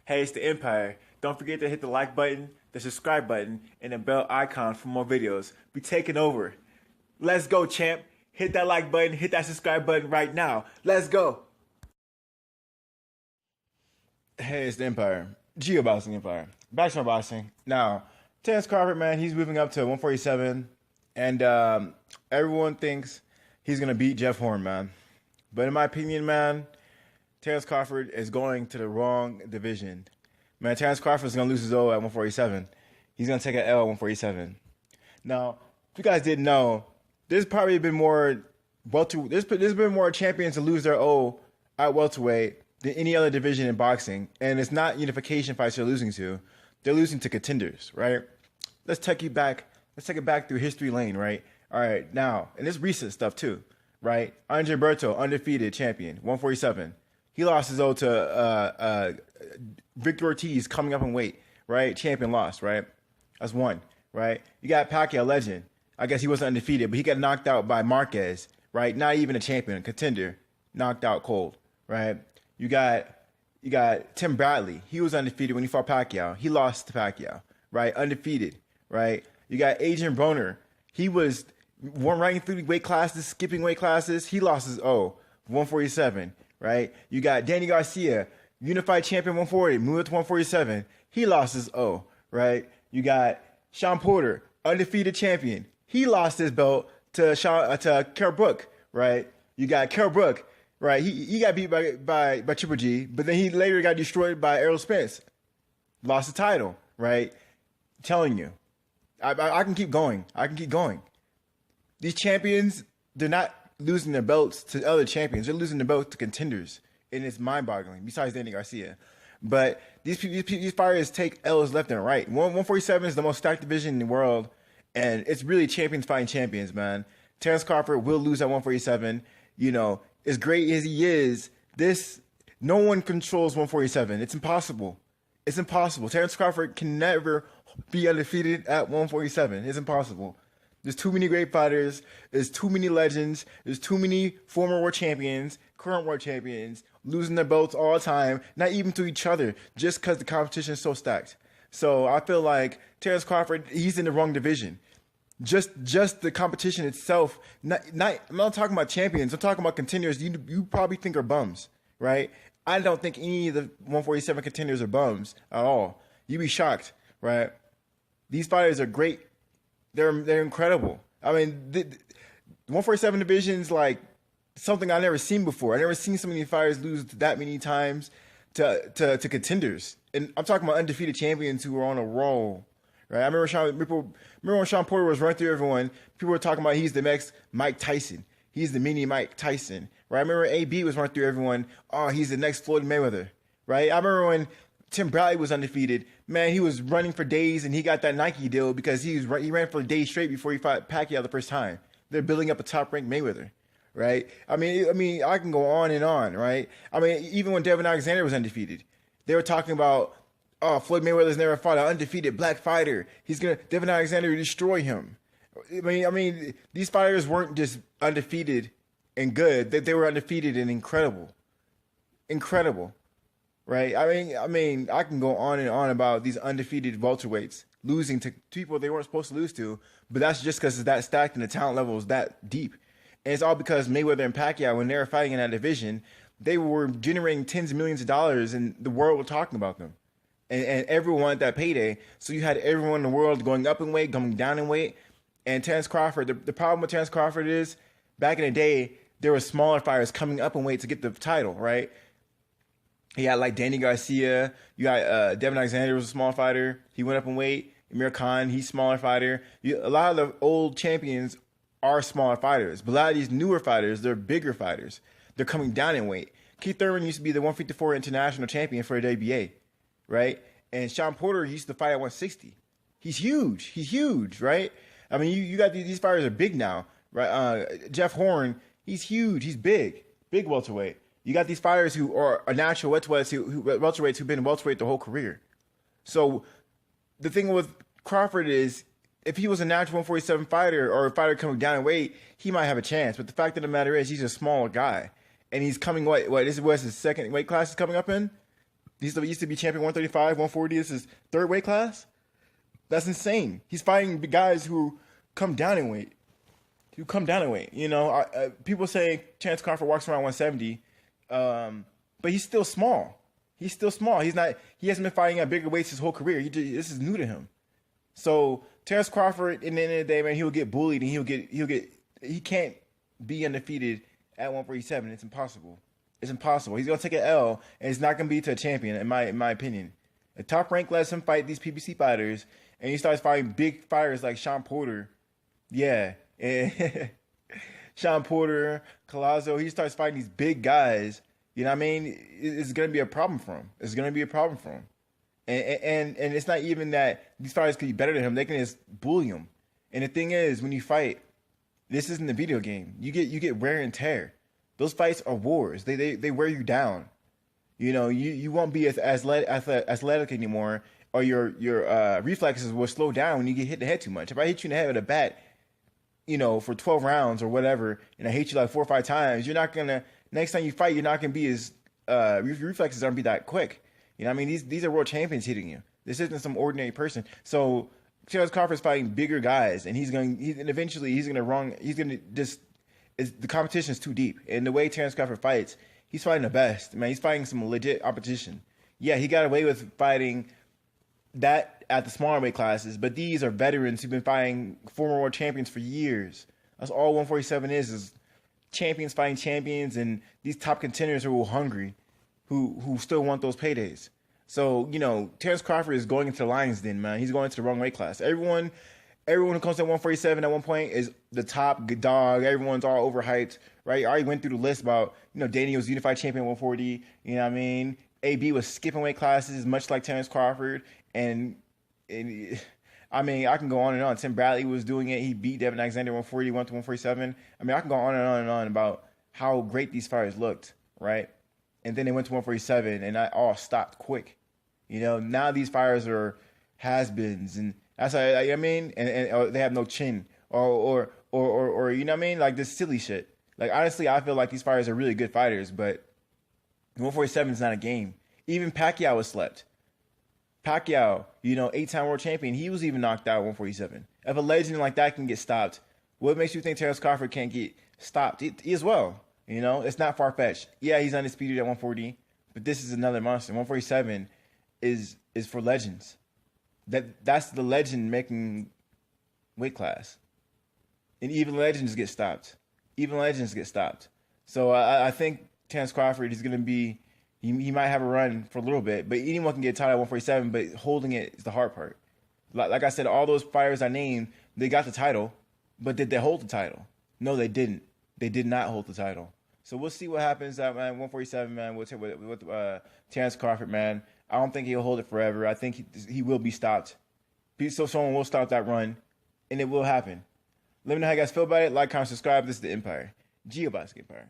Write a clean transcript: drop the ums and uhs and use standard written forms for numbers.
Hey, it's the Empire. Don't forget to hit the like button, the subscribe button, and the bell icon for more videos. Be taking over. Let's go, champ. Hit that like button, hit that subscribe button right now. Let's go. Hey, it's the Empire. Boxing Empire. Back to my boxing. Now, Terrance Crawford, man, he's moving up to 147, and everyone thinks he's going to beat Jeff Horn, man. But in my opinion, man, Terrance Crawford is going to the wrong division. Man, Terrance Crawford is going to lose his O at 147. He's going to take an L at 147. Now, if you guys didn't know, there's probably been more there's been more champions to lose their O at welterweight than any other division in boxing, and it's not unification fights they're losing to. They're losing to contenders, right? Let's take it back through history lane, right? All right, now, and this recent stuff too, right? Andre Berto, undefeated champion, 147. He lost his O to Victor Ortiz coming up in weight, right? Champion lost, right? That's one, right? You got Pacquiao, legend. I guess he wasn't undefeated, but he got knocked out by Marquez, right? Not even a champion, a contender, knocked out cold, right? You got Tim Bradley. He was undefeated when he fought Pacquiao. He lost to Pacquiao, right? Undefeated, right? You got Adrian Broner. He was one ranking through weight classes, skipping weight classes. He lost his O, 147, right? You got Danny Garcia, unified champion 140, moved up to 147. He lost his O, right? You got Sean Porter, undefeated champion. He lost his belt to Kell Brook, right? You got Kell Brook, right? He got beat by Triple G, but then he later got destroyed by Errol Spence. Lost the title, right? I'm telling you. I can keep going. These champions, they're not losing their belts to other champions. They're losing their belts to contenders. And it's mind-boggling, besides Danny Garcia. But these fighters take L's left and right. 147 is the most stacked division in the world, and it's really champions fighting champions, man. Terrance Crawford will lose at 147. You know, as great as he is, no one controls 147. It's impossible. It's impossible. Terrance Crawford can never be undefeated at 147. It's impossible. There's too many great fighters. There's too many legends. There's too many former world champions, current world champions, losing their belts all the time, not even to each other, just because the competition is so stacked. So I feel like Terrance Crawford, he's in the wrong division. Just the competition itself. I'm not talking about champions. I'm talking about contenders. You probably think are bums, right? I don't think any of the 147 contenders are bums at all. You'd be shocked, right? These fighters are great. They're incredible. I mean, the 147 division is like something I've never seen before. I've never seen so many fighters lose that many times to contenders. And I'm talking about undefeated champions who were on a roll, right? I remember when Sean Porter was running through everyone, people were talking about he's the next Mike Tyson. He's the mini Mike Tyson, right? I remember AB was running through everyone. Oh, he's the next Floyd Mayweather, right? I remember when Tim Bradley was undefeated. Man, he was running for days, and he got that Nike deal because he ran for days straight before he fought Pacquiao the first time. They're building up a top-ranked Mayweather, right? I mean, I can go on and on, right? I mean, even when Devin Alexander was undefeated, they were talking about, oh, Floyd Mayweather's never fought an undefeated black fighter. Devin Alexander will destroy him. I mean, these fighters weren't just undefeated and good; they were undefeated and incredible. Right? I mean, I can go on and on about these undefeated welterweights losing to people they weren't supposed to lose to, but that's just because it's that stacked and the talent level is that deep. And it's all because Mayweather and Pacquiao, when they were fighting in that division, they were generating tens of millions of dollars, and the world was talking about them. And everyone wanted that payday, so you had everyone in the world going up in weight, going down in weight. And Terrance Crawford, the problem with Terrance Crawford is, back in the day, there were smaller fighters coming up in weight to get the title, right? You had like Danny Garcia. You got Devin Alexander was a small fighter. He went up in weight. Amir Khan, he's a smaller fighter. A lot of the old champions are smaller fighters. But a lot of these newer fighters, they're bigger fighters. They're coming down in weight. Keith Thurman used to be the 154 international champion for the WBA, right? And Sean Porter used to fight at 160. He's huge, right? I mean, you got these fighters are big now, right? Jeff Horn, he's huge. He's big welterweight. You got these fighters who are natural welterweights who've been welterweight their whole career. So the thing with Crawford is, if he was a natural 147 fighter or a fighter coming down in weight, he might have a chance. But the fact of the matter is, he's a smaller guy, and he's coming this is his second weight class he's coming up in. He used to be champion 135, 140. This is third weight class. That's insane. He's fighting guys who come down in weight. You know, people say Terrance Crawford walks around 170, but he's still small. He's not. He hasn't been fighting at bigger weights his whole career. This is new to him. So Terrance Crawford, in the end of the day, man, he'll get bullied and he can't be undefeated at 147. It's impossible. It's impossible. He's gonna take an L, and it's not gonna be to a champion, in my opinion. The top rank lets him fight these PBC fighters, and he starts fighting big fighters like Sean Porter. Yeah, Sean Porter, Collazo. He starts fighting these big guys. You know what I mean? It's gonna be a problem for him. And it's not even that these fighters could be better than him. They can just bully him. And the thing is, when you fight, this isn't a video game. You get wear and tear. Those fights are wars. They wear you down. You know, you won't be as athletic anymore, or your reflexes will slow down when you get hit in the head too much. If I hit you in the head with a bat, you know, for 12 rounds or whatever, and I hit you like 4 or 5 times, next time you fight, you're not gonna be as your reflexes aren't be that quick. You know what I mean? These are world champions hitting you. This isn't some ordinary person. So Terrance Crawford's fighting bigger guys, and eventually the competition is too deep. And the way Terrance Crawford fights, he's fighting the best. Man, he's fighting some legit opposition. Yeah, he got away with fighting that at the smaller weight classes, but these are veterans who've been fighting former world champions for years. That's all 147 is champions fighting champions, and these top contenders who are hungry, who still want those paydays. So, you know, Terrance Crawford is going into the lion's den, man. He's going to the wrong weight class. Everyone who comes to 147 at one point is the top dog. Everyone's all overhyped, right? I already went through the list about, you know, Daniel's unified champion 140. You know what I mean? AB was skipping weight classes, much like Terrance Crawford. And I mean, I can go on and on. Tim Bradley was doing it. He beat Devin Alexander 140, went to 147. I mean, I can go on and on and on about how great these fighters looked, right? And then they went to 147, and that all stopped quick. You know, now these fighters are has-beens, and that's I mean, and they have no chin, or you know what I mean, like this silly shit. Like honestly, I feel like these fighters are really good fighters, but 147 is not a game. Even Pacquiao was slept. Pacquiao, you know, 8-time world champion, he was even knocked out at 147. If a legend like that can get stopped, what makes you think Terrance Crawford can't get stopped? He as well. You know, it's not far-fetched. Yeah, he's undisputed at 140, but this is another monster. 147 is for legends. That's the legend making weight class. And even legends get stopped. So I think Terrance Crawford is going to be, he might have a run for a little bit, but anyone can get tied at 147, but holding it is the hard part. Like I said, all those fighters I named, they got the title, but did they hold the title? No, they didn't. They did not hold the title. So we'll see what happens at 147, man, with Terrance Crawford, man. I don't think he'll hold it forever. I think he will be stopped. So someone will stop that run, and it will happen. Let me know how you guys feel about it. Like, comment, subscribe. This is The Empire. Geoboxing Empire.